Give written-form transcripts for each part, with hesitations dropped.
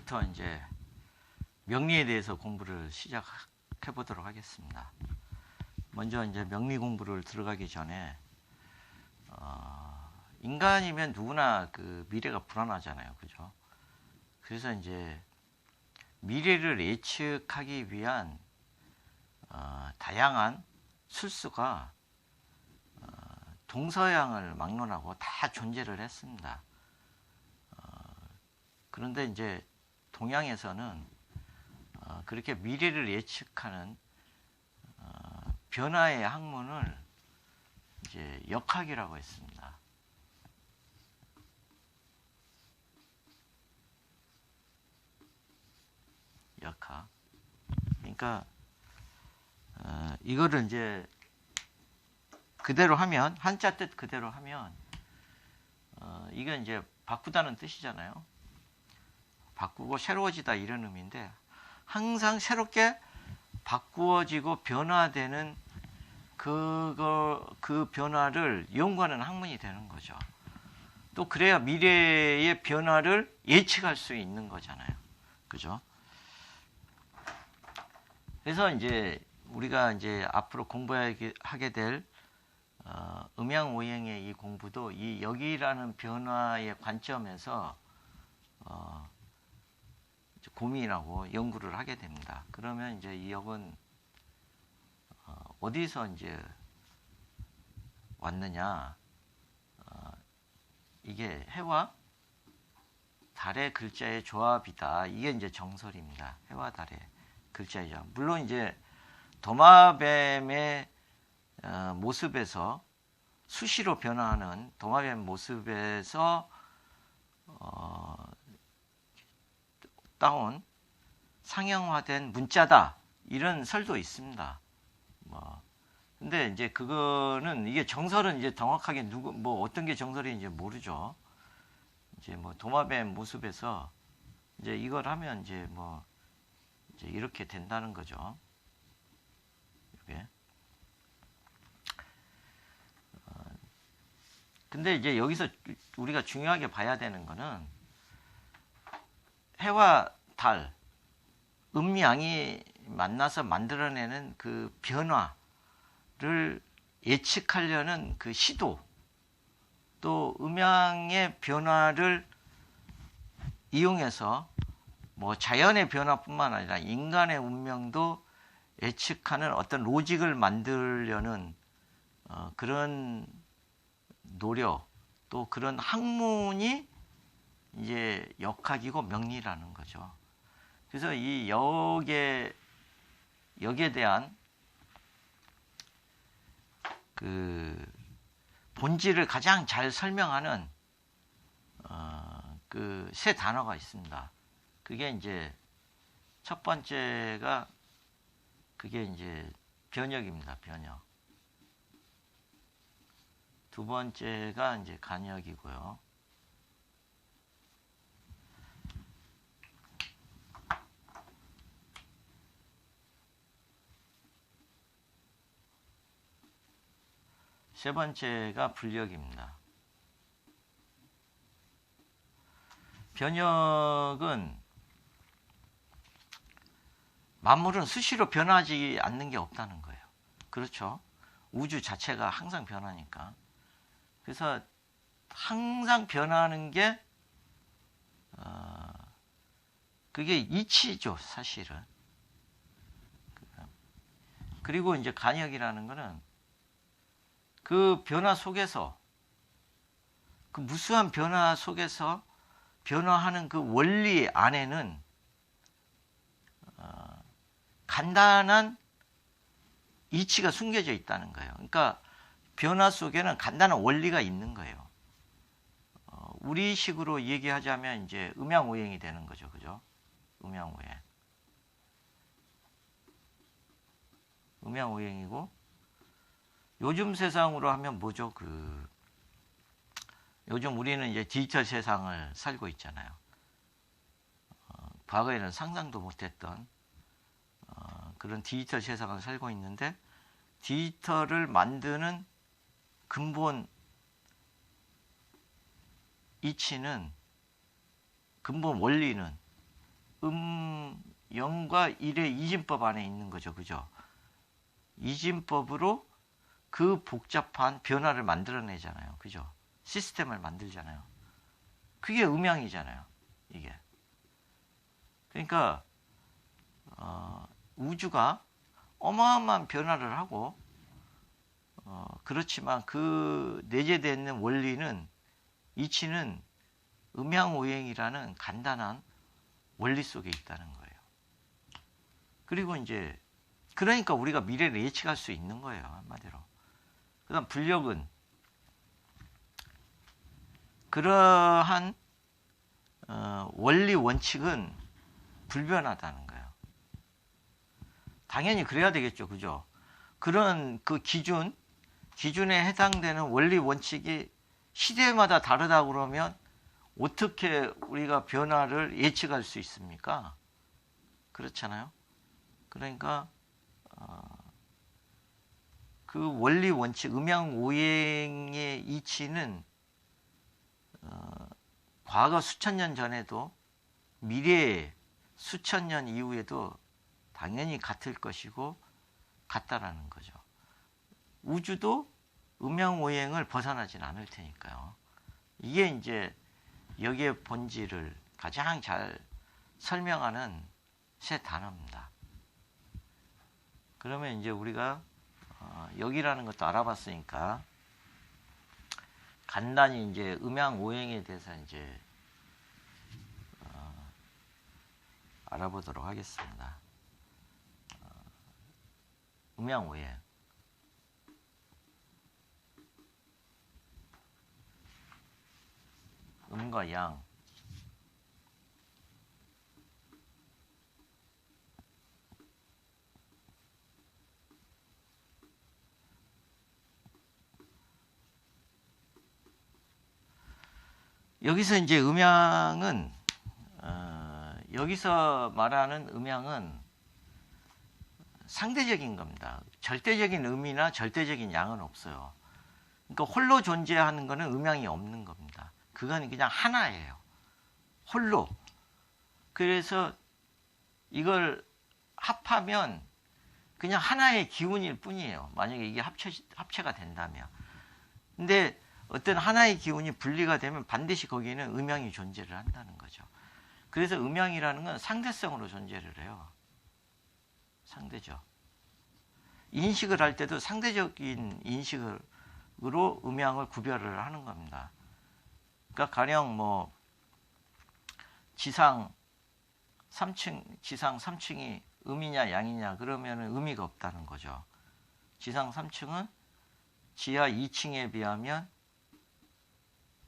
오늘부터 이제 명리에 대해서 공부를 시작해 보도록 하겠습니다. 먼저 이제 명리 공부를 들어가기 전에 인간이면 누구나 그 미래가 불안하잖아요, 그죠? 그래서 이제 미래를 예측하기 위한 다양한 술수가 동서양을 막론하고 다 존재를 했습니다. 그런데 이제 동양에서는 그렇게 미래를 예측하는 변화의 학문을 이제 역학이라고 했습니다. 역학. 그러니까 이거를 이제 그대로 하면, 한자 뜻 그대로 하면 이건 이제 바꾸다는 뜻이잖아요. 바꾸고 새로워지다 이런 의미인데, 항상 새롭게 바꾸어지고 변화되는 그 변화를 연구하는 학문이 되는 거죠. 또 그래야 미래의 변화를 예측할 수 있는 거잖아요. 그죠? 그래서 이제 우리가 이제 앞으로 공부하게 될 음양오행의 이 공부도 이 역이라는 변화의 관점에서 고민하고 연구를 하게 됩니다. 그러면 이제 이 역은 어디서 이제 왔느냐? 이게 해와 달의 글자의 조합이다. 이게 이제 정설입니다. 해와 달의 글자의 조합. 물론 이제 도마뱀의 모습에서 수시로 변화하는 도마뱀 모습에서 따온 상형화된 문자다, 이런 설도 있습니다. 근데 이제 그거는, 이게 정설은 이제 정확하게 어떤 게 정설인지 모르죠. 이제 도마뱀 모습에서 이제 이걸 하면 이제 이제 이렇게 된다는 거죠. 이게. 근데 이제 여기서 우리가 중요하게 봐야 되는 거는 해와 달, 음양이 만나서 만들어내는 그 변화를 예측하려는 그 시도, 또 음양의 변화를 이용해서 자연의 변화뿐만 아니라 인간의 운명도 예측하는 어떤 로직을 만들려는 그런 노력, 또 그런 학문이 이제 역학이고 명리라는 거죠. 그래서 이 역에 대한 그 본질을 가장 잘 설명하는 그 세 단어가 있습니다. 그게 이제 첫 번째가 그게 이제 변역입니다. 변역. 두 번째가 이제 간역이고요. 세 번째가 불역입니다. 변역은 만물은 수시로 변하지 않는 게 없다는 거예요. 그렇죠? 우주 자체가 항상 변하니까. 그래서 항상 변하는 게 그게 이치죠, 사실은. 그리고 이제 간역이라는 거는 그 변화 속에서, 그 무수한 변화 속에서 변화하는 그 원리 안에는 간단한 이치가 숨겨져 있다는 거예요. 그러니까 변화 속에는 간단한 원리가 있는 거예요. 우리식으로 얘기하자면 이제 음양오행이 되는 거죠. 그죠? 음양오행. 음양오행이고, 요즘 세상으로 하면 뭐죠? 요즘 우리는 이제 디지털 세상을 살고 있잖아요. 과거에는 상상도 못했던 그런 디지털 세상을 살고 있는데, 디지털을 만드는 근본 이치는, 근본 원리는 0과 1의 이진법 안에 있는 거죠. 그죠? 이진법으로 그 복잡한 변화를 만들어내잖아요. 그죠? 시스템을 만들잖아요. 그게 음양이잖아요. 이게. 그러니까 우주가 어마어마한 변화를 하고 그렇지만 그 내재되어 있는 원리는 이치는 음양오행이라는 간단한 원리 속에 있다는 거예요. 그리고 이제 그러니까 우리가 미래를 예측할 수 있는 거예요. 한마디로. 그다음 불력은 그러한 원리 원칙은 불변하다는 거예요. 당연히 그래야 되겠죠. 그죠? 그런 그 기준에 해당되는 원리 원칙이 시대마다 다르다 그러면 어떻게 우리가 변화를 예측할 수 있습니까? 그렇잖아요. 그러니까 그 원리 원칙, 음양오행의 이치는 과거 수천 년 전에도 미래 수천 년 이후에도 당연히 같을 것이고 같다라는 거죠. 우주도 음양오행을 벗어나진 않을 테니까요. 이게 이제 여기의 본질을 가장 잘 설명하는 새 단어입니다. 그러면 이제 우리가 여기라는 것도 알아봤으니까 간단히 이제 음양오행에 대해서 이제 알아보도록 하겠습니다. 음양오행. 음과 양. 여기서 이제 음양은 여기서 말하는 음양은 상대적인 겁니다. 절대적인 음이나 절대적인 양은 없어요. 그러니까 홀로 존재하는 것은 음양이 없는 겁니다. 그건 그냥 하나예요. 홀로. 그래서 이걸 합하면 그냥 하나의 기운일 뿐이에요. 만약에 이게 합체가 된다면. 근데 어떤 하나의 기운이 분리가 되면 반드시 거기에는 음양이 존재를 한다는 거죠. 그래서 음양이라는 건 상대성으로 존재를 해요. 상대적. 인식을 할 때도 상대적인 인식으로 음양을 구별을 하는 겁니다. 그러니까 가령 뭐 지상 3층이 음이냐 양이냐 그러면은 의미가 없다는 거죠. 지상 3층은 지하 2층에 비하면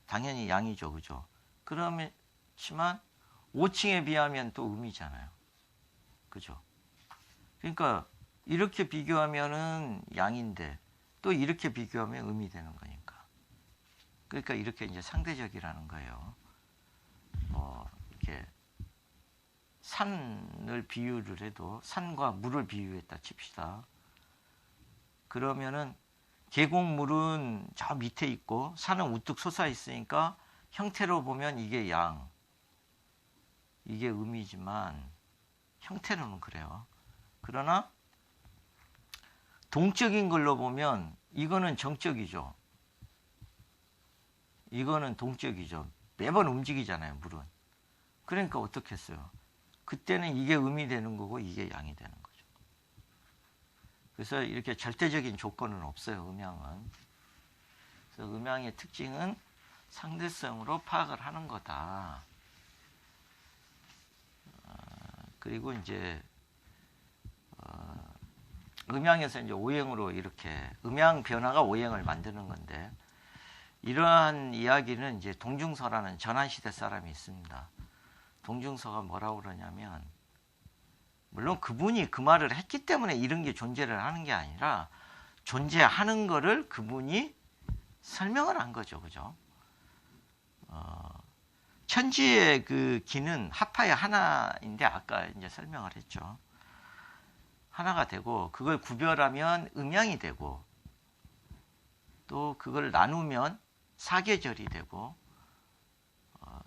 당연히 양이죠. 그죠? 그렇지만 5층에 비하면 또 음이잖아요. 그죠? 그러니까 이렇게 비교하면은 양인데 또 이렇게 비교하면 음이 되는 거니까. 그러니까 이렇게 이제 상대적이라는 거예요. 이렇게 산을 비유를 해도 산과 물을 비유했다 칩시다. 그러면은 계곡물은 저 밑에 있고 산은 우뚝 솟아 있으니까 형태로 보면 이게 양, 이게 음이지만 형태로는 그래요. 그러나 동적인 걸로 보면 이거는 정적이죠. 이거는 동적이죠. 매번 움직이잖아요, 물은. 그러니까 어떻게 했어요? 그때는 이게 음이 되는 거고 이게 양이 되는 거죠. 그래서 이렇게 절대적인 조건은 없어요, 음양은. 그래서 음양의 특징은 상대성으로 파악을 하는 거다. 그리고 이제 음양에서 이제 오행으로 이렇게 음양 변화가 오행을 만드는 건데 이러한 이야기는 이제 동중서라는 전환시대 사람이 있습니다. 동중서가 뭐라고 그러냐면 물론 그분이 그 말을 했기 때문에 이런 게 존재를 하는 게 아니라 존재하는 거를 그분이 설명을 한 거죠. 그죠? 천지의 그 기는 합하의 하나인데 아까 이제 설명을 했죠. 하나가 되고 그걸 구별하면 음양이 되고 또 그걸 나누면 사계절이 되고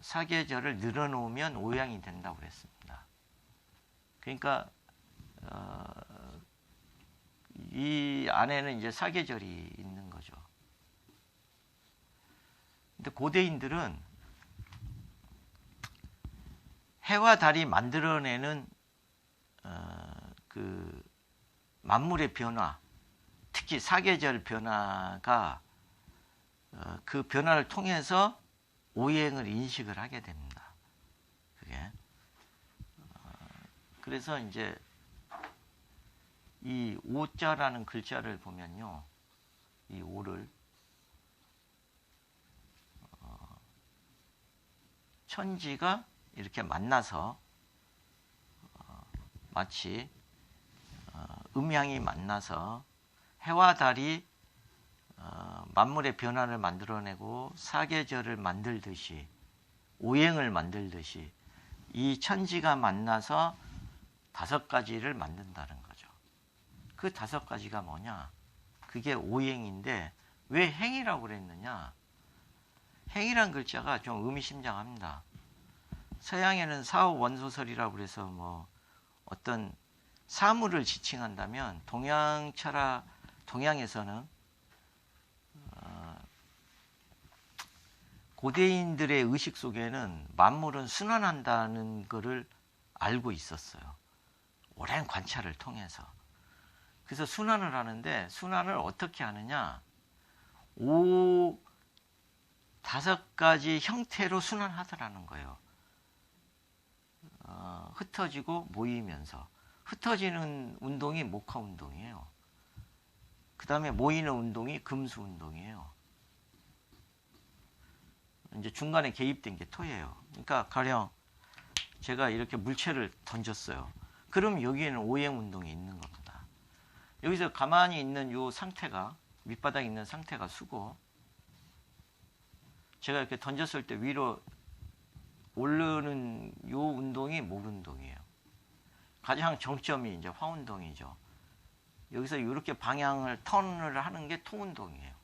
사계절을 늘어놓으면 오양이 된다고 그랬습니다. 그러니까 이 안에는 이제 사계절이 있는 거죠. 근데 고대인들은 해와 달이 만들어내는 그 만물의 변화, 특히 사계절 변화가 그 변화를 통해서 오행을 인식을 하게 됩니다. 그게 그래서 이제 이 오자라는 글자를 보면요, 이 오를 천지가 이렇게 만나서 마치 음양이 만나서 해와 달이 만물의 변화를 만들어내고 사계절을 만들듯이 오행을 만들듯이 이 천지가 만나서 5가지를 만든다는 거죠. 그 5가지가 뭐냐? 그게 오행인데 왜 행이라고 그랬느냐? 행이란 글자가 좀 의미심장합니다. 서양에는 사후원소설이라고 그래서 뭐 어떤 사물을 지칭한다면 동양에서는 고대인들의 의식 속에는 만물은 순환한다는 것을 알고 있었어요. 오랜 관찰을 통해서. 그래서 순환을 하는데 순환을 어떻게 하느냐? 5가지 형태로 순환하더라는 거예요. 흩어지고 모이면서. 흩어지는 운동이 목화 운동이에요. 그 다음에 모이는 운동이 금수 운동이에요. 이제 중간에 개입된 게 토예요. 그러니까 가령 제가 이렇게 물체를 던졌어요. 그럼 여기에는 오행 운동이 있는 겁니다. 여기서 가만히 있는 이 상태가, 밑바닥에 있는 상태가 수고, 제가 이렇게 던졌을 때 위로 오르는 이 운동이 목 운동이에요. 가장 정점이 이제 화 운동이죠. 여기서 이렇게 방향을 턴을 하는 게 토 운동이에요.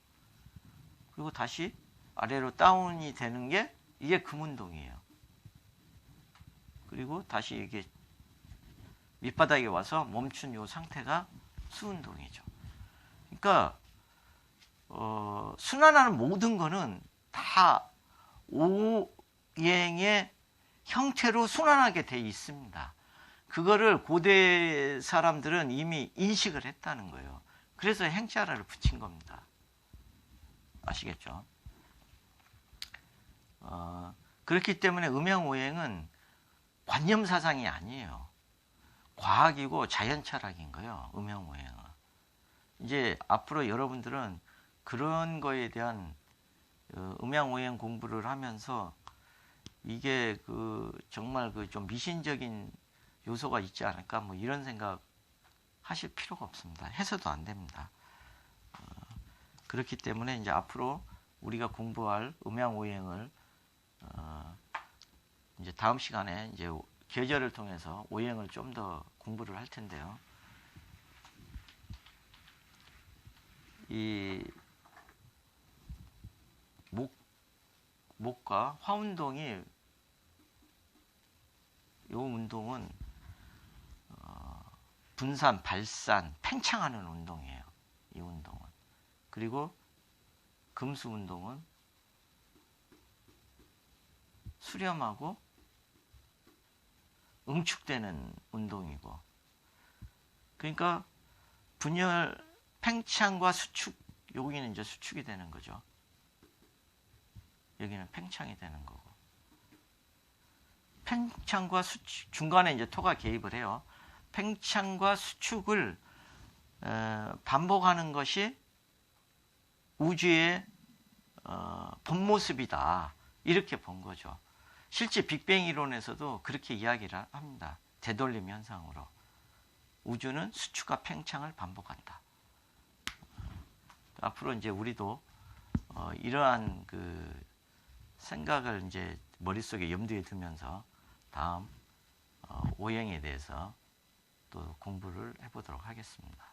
그리고 다시 아래로 다운이 되는 게 이게 금 운동이에요. 그리고 다시 이게 밑바닥에 와서 멈춘 이 상태가 수 운동이죠. 그러니까 순환하는 모든 거는 다 오행의 형태로 순환하게 돼 있습니다. 그거를 고대 사람들은 이미 인식을 했다는 거예요. 그래서 행자를 붙인 겁니다. 아시겠죠? 그렇기 때문에 음양오행은 관념사상이 아니에요. 과학이고 자연철학인 거예요. 음양오행은. 이제 앞으로 여러분들은 그런 거에 대한 음양오행 공부를 하면서 이게 정말 좀 미신적인 요소가 있지 않을까, 뭐 이런 생각 하실 필요가 없습니다. 해서도 안 됩니다. 그렇기 때문에 이제 앞으로 우리가 공부할 음양오행을 이제 다음 시간에 이제 계절을 통해서 오행을 좀 더 공부를 할 텐데요. 이 목과 화 운동이, 이 운동은 분산, 발산, 팽창하는 운동이에요. 이 운동은. 그리고 금수 운동은 수렴하고 응축되는 운동이고, 그러니까 분열, 팽창과 수축, 여기는 이제 수축이 되는 거죠. 여기는 팽창이 되는 거고, 팽창과 수축, 중간에 이제 토가 개입을 해요. 팽창과 수축을 반복하는 것이 우주의 본 모습이다, 이렇게 본 거죠. 실제 빅뱅 이론에서도 그렇게 이야기를 합니다. 되돌림 현상으로 우주는 수축과 팽창을 반복한다. 앞으로 이제 우리도 이러한 생각을 이제 머릿속에 염두에 두면서 다음 오행에 대해서 또 공부를 해보도록 하겠습니다.